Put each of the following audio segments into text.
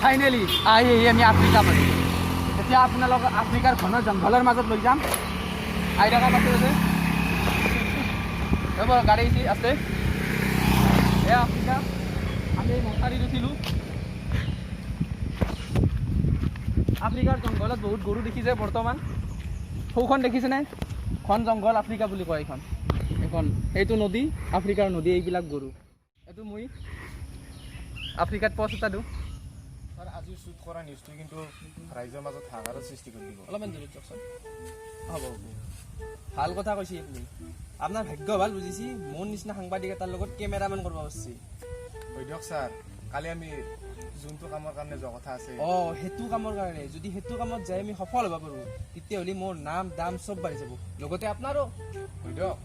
Finally আহি আমি Africa পালোঁ। এতিয়া আপোনালোক আফ্ৰিকাৰ ঘন জংঘলৰ মাজত লৈ যাম। আহি থকা পাছত আছে ৰ'ব, গাড়ী আছে এয়া আফ্ৰিকা। আমি মথাৰিত উঠিলোঁ। আফ্ৰিকাৰ জংঘলত বহুত গৰু দেখিছে বৰ্তমান। সৌখন দেখিছেনে? ঘন জংঘল আফ্ৰিকা বুলি কয় এইখন। এইটো নদী, আফ্ৰিকাৰ নদী, এইবিলাক গৰু। এইটো মই আফ্ৰিকাত পষ্ট এটা দিওঁ। আজি শ্বুট কৰা নিউজটো কিন্তু ৰাইজৰ মাজত হাহাকাৰৰ সৃষ্টি কৰি দিব। অলপমান দূৰত যাওকচোন। হ'ব ভাল কথা কৈছে আপুনি। আপোনাৰ ভাগ্য ভাল বুজিছি, মোৰ নিচিনা সাংবাদিক এটাৰ লগত কেমেৰামেন কৰিব পাৰিছে। হৈ দিয়ক ছাৰ, কালি আমি যোনটো কামৰ কাৰণে যোৱা কথা আছে, সেইটো কামৰ কাৰণে যদি সেইটো কামত যাই আমি সফল হ'ব পাৰোঁ, তেতিয়াহ'লে মোৰ নাম দাম চব বাঢ়ি যাব, লগতে আপোনাৰো। হৈ দিয়ক,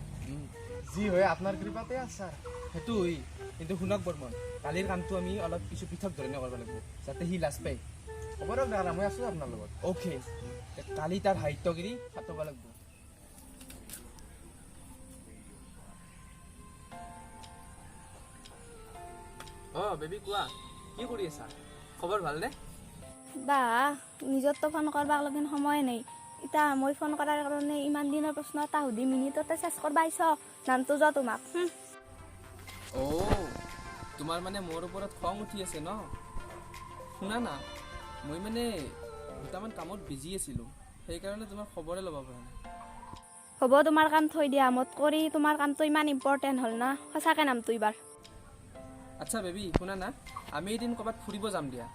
যি হয় আপোনাৰ কৃপাতে আছে ছাৰ। সেইটো হয়, কিন্তু শুনক বৰ্মন, কালিৰ কামটো আমি অলপ কিছু পৃথক ধৰণে কৰিব লাগিব, যাতে সি লাজ পায়। হ'ব দিয়ক দাদা, মই আছোঁ আপোনাৰ লগত। অ'কে, কালি তাৰ সাহিত্যগিৰি পাতিব লাগিব। বেবী কোৱা, কি কৰি আছা? খবৰ ভালনে? বা নিজৰতো ফোন কৰবা লগিন সময় নাই। এতিয়া মই ফোন কৰাৰ কাৰণে ইমান দিনৰ প্ৰশ্ন এটা সুধি মিনিটতে চেষ্টা কৰিব আহিছ। নামটো যোৱা তোমাক। তোমাৰ মানে মোৰ ওপৰত খং উঠি আছে ন? শুনা না, মই মানে দুটামান কামত বিজি আছিলোঁ, সেইকাৰণে তোমাৰ খবৰে ল'ব পৰা নাই। হ'ব, তোমাৰ কাম থৈ দিয়া। মত কৰি তোমাৰ কামটো ইমান ইম্পৰ্টেণ্ট হ'ল না, সঁচাকৈ নামটো এইবাৰ। আচ্ছা বেবী, শুনা না, আমি এদিন ক'ৰবাত ফুৰিব যাম দিয়া।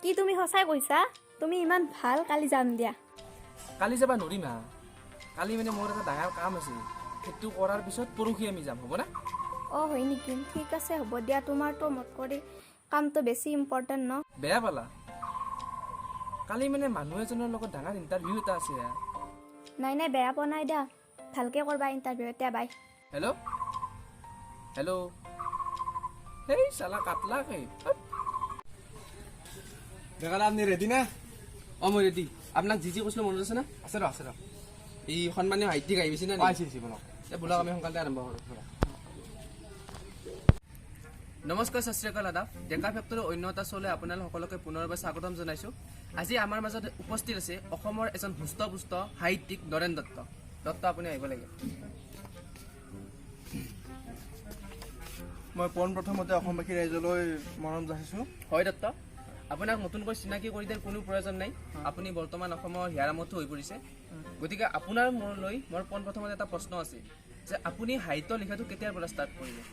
কি তুমি সঁচাই কৈছা? তুমি ইমান ভাল, কালি যাম দিয়া। কালি যাবা নোৱাৰিম হা, কালি মানে মোৰ এটা ডাঙৰ কাম আছে, সেইটো কৰাৰ পিছত পৰহি আমি যাম, হ'ব না? হয় নেকি? ঠিক আছে, হ'ব দিয়া। তোমাৰতো মত কৰি কামটো বেছি ইম্পৰ্টেণ্ট ন? বেয়া পালা? কালি মানে মানুহ এজনৰ লগত ডাঙৰ ইণ্টাৰভিউ এটা আছে। নাই বেয়া পোৱা নাই দিয়া, ভালকৈ কৰবা ইণ্টাৰভিউ। এতিয়া বাই। হেল্ল' সেই চালা কাটলা কে। দেখা আপুনি ৰেডি না? মই ৰেডি। আপোনাক যি কৈছিলোঁ মনত আছে না? আছে ৰ এই সন্মানীয় সাহিত্যিক আহিছে না? আহিছে বলক। বোলক আমি সোনকালে আৰম্ভ কৰোঁ। নমস্কাৰ, সত শ্ৰী আকাল, আদাব। ডেকা ফেক্টৰীৰ অন্য এটা শ্ব'লৈ আপোনালোক সকলোকে পুনৰবাৰ স্বাগতম জনাইছোঁ। আজি আমাৰ মাজত উপস্থিত আছে অসমৰ এজন হৃষ্টপুষ্ট সাহিত্যিক নৰেন দত্ত। আপুনি আহিব লাগে। মই পোনপ্ৰথমতে অসমবাসী ৰাইজলৈ মৰম যাচিছোঁ। হয় দত্ত, আপোনাক নতুনকৈ চিনাকি কৰি দিয়াৰ কোনো প্ৰয়োজন নাই। আপুনি বৰ্তমান অসমৰ হিয়াৰামঠু হৈ পৰিছে। গতিকে আপোনাৰ মোৰলৈ মোৰ পোনপ্ৰথমতে এটা প্ৰশ্ন আছে যে আপুনি সাহিত্য লিখাটো কেতিয়াৰ পৰা ষ্টাৰ্ট কৰিলে?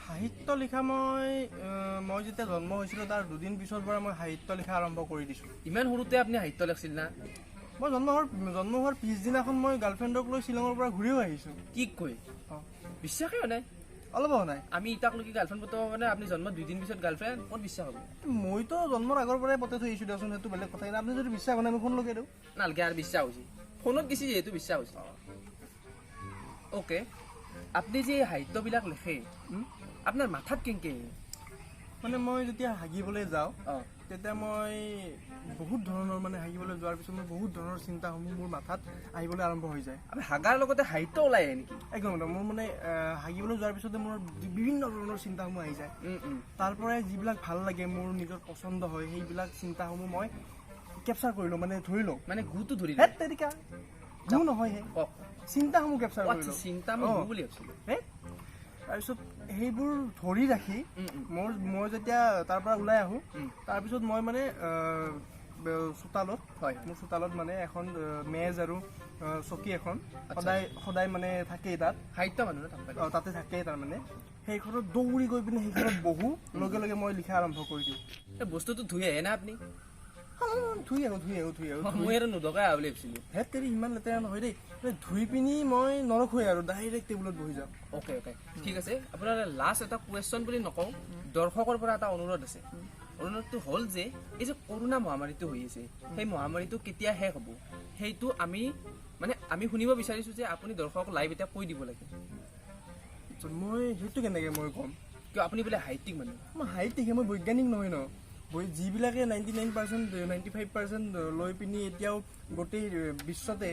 সাহিত্য লিখা মই যেতিয়া জন্ম হৈছিলোঁ তাৰ দুদিন পিছৰ পৰা মই সাহিত্য লিখা আৰম্ভ কৰি দিছোঁ। ইমান সৰুতে আপুনি সাহিত্য লিখিছিল না? মই জন্ম হোৱাৰ পিছদিনাখন মই গাৰ্লফ্ৰেণ্ডক লৈ শ্বিলঙৰ পৰা ঘূৰিও আহিছোঁ। কি কৈ? বিশ্বাসেই হোৱা নাই। অলপ হোৱা নাই। আমি ইটাক লৈকে গাৰ্লফ্ৰেণ্ড পতাব মানে আপুনি জন্ম 2 দিন পিছত গাৰ্লফ্ৰেণ্ড, ক'ত বিশ্বাস হ'ব? মইতো জন্মৰ আগৰ পৰাই পতাই থৈ আহিছোঁ দিয়াচোন, সেইটো বেলেগ কথা। কিন্তু আপুনি যদি বিশ্বাস হোৱা নাই, মই ফোন লগাই দিওঁ। নালাগে, আৰু বিশ্বাস হৈছে। ফোনত গেছি যিহেতু বিশ্বাস হৈছে। অ'কে, আপুনি যে সাহিত্যবিলাক লিখে, আপোনাৰ মাথাত কেনেকৈ? মানে মই যেতিয়া হাগিবলৈ যাওঁ, তেতিয়া মই বহুত ধৰণৰ হাগিবলৈ যোৱাৰ পিছত মই বহুত ধৰণৰ চিন্তাসমূহ মোৰ মাথাত আহিবলৈ আৰম্ভ হৈ যায়। আপুনি হাগাৰ লগতে সাহিত্য ওলাই আহে নেকি? একদম মোৰ হাগিবলৈ যোৱাৰ পিছতে মোৰ বিভিন্ন ধৰণৰ চিন্তাসমূহ আহি যায়। তাৰ পৰাই যিবিলাক ভাল লাগে, মোৰ নিজৰ পচন্দ হয়, সেইবিলাক চিন্তাসমূহ মই কেপচাৰ কৰি লওঁ, ধৰি লওঁ। গুটো ধৰি লওঁ? তেৰিকা গু নহয়, চিন্তাসমূহ কেপচাৰ কৰি লওঁ। চিন্তা মই গু বুলি ভাবিছিলোঁ। তাৰপিছত সেইবোৰ ধৰি ৰাখি মই যেতিয়া তাৰ পৰা ওলাই আহোঁ, তাৰপিছত মই চোতালত, মোৰ চোতালত এখন মেজ আৰু চকী এখন সদায় থাকেই তাত। সাহিত্য মানুহ তাতে থাকেই। তাৰমানে সেইখনত দৌৰি গৈ পিনে সেইখনত বহো, লগে লগে মই লিখা আৰম্ভ কৰি দিওঁ। বস্তুটো ধুই আহে না আপুনি? ধুই আহোঁ। মই আৰু নোধোকাই আহা বুলি ভাবিছিলোঁ। তেৰি ইমান লেতেৰা নহয় দেই। ধুই পিনি মই নৰখোৱে আৰু ডাইৰেক্ট টেবুলত বহি যাওঁ। অ'কে, ঠিক আছে। আপোনাৰ লাষ্ট এটা কুৱেশ্যন বুলি নকওঁ, দৰ্শকৰ পৰা এটা অনুৰোধ আছে। অনুৰোধটো হ'ল যে এই যে কৰোণা মহামাৰীটো হৈ আছে, সেই মহামাৰীটো কেতিয়া শেষ হ'ব, সেইটো আমি শুনিব বিচাৰিছোঁ যে আপুনি দৰ্শকক লাইভ এতিয়া কৈ দিব লাগে। মই সেইটো কেনেকৈ মই ক'ম? কিয়? আপুনি বোলে সাহিত্যিক মানুহ। মই সাহিত্যিক, মই বৈজ্ঞানিক নহয় ন। যিবিলাকে 99% 95% লৈ পিনি এতিয়াও গোটেই বিশ্বতে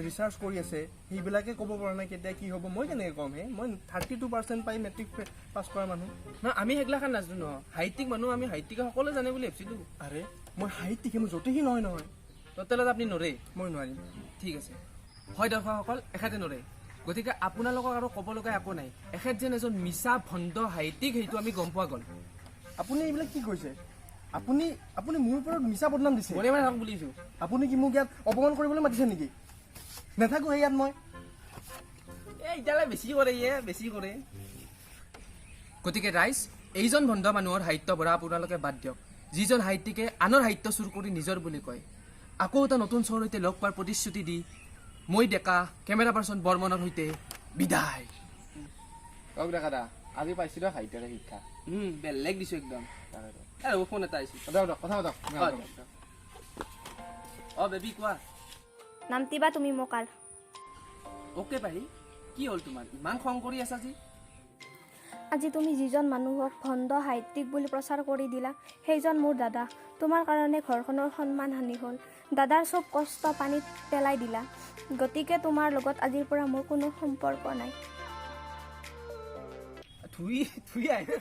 ৰিচাৰ্চ কৰি আছে সেইবিলাকে ক'ব পৰা নাই কেতিয়া কি হ'ব মই কেনেকৈ ক'ম হে মই 32% পাই মেট্ৰিক পাছ কৰা মানুহ নহয় আমি সেইগিলাখান নাজানো নহয় সাহিত্যিক মানুহ আমি সাহিত্যিকে সকলোৱে জানে বুলি ভাবিছিলোঁ আৰে মই সাহিত্যিক মই য'তেহি নহয় টোটেলত আপুনি নৰে মই নোৱাৰিম ঠিক আছে হয় দৰ্শকসকল এখেতে নৰে গতিকে আপোনালোকক আৰু ক'ব লগা একো নাই এখেত যেন এজন মিছা ভণ্ড সাহিত্যিক সেইটো আমি গম পোৱা গ'ল আপুনি এইবিলাক কি কৈছে আপুনি আপুনি মোৰ ওপৰত মিছা বদনাম দিছে মনে মনে থাকক বুলিছোঁ আপুনি কি মোক ইয়াত অপমান কৰিবলৈ মাতিছে নেকি নাথাকো ইয়াত মই এতিয়ালৈ বেছি কৰে গতিকে ৰাইজ এইজন ভণ্ড মানুহৰ সাহিত্য পঢ়া আপোনালোকে বাদ দিয়ক যিজন সাহিত্যিকে আনৰ সাহিত্য চুৰ কৰি নিজৰ বুলি কয় আকৌ এটা নতুন চহৰৰ সৈতে লগ পোৱাৰ প্ৰতিশ্ৰুতি দি মই ডেকা কেমেৰা পাৰ্চন বৰ্মনৰ সৈতে বিদায় কওক ডেকা দা আজি পাইছিলো সাহিত্যৰে শিক্ষা বেলেগ দিছোঁ একদম ফোন এটা আহিছিল কথা পাতক অঁ বেবী কোৱা নামতিবা তুমি মোক আৰু অ'কে পাহি কি হ'ল তোমাৰ ইমান খং কৰি আছা যি আজি তুমি যিজন মানুহক ভণ্ড সাহিত্যিক বুলি প্ৰচাৰ কৰি দিলা সেইজন মোৰ দাদা তোমাৰ কাৰণে ঘৰখনৰ সন্মান হানি হ'ল দাদাৰ চব কষ্ট পানীত পেলাই দিলা গতিকে তোমাৰ লগত আজিৰ পৰা মোৰ কোনো সম্পৰ্ক নাই থুই আহে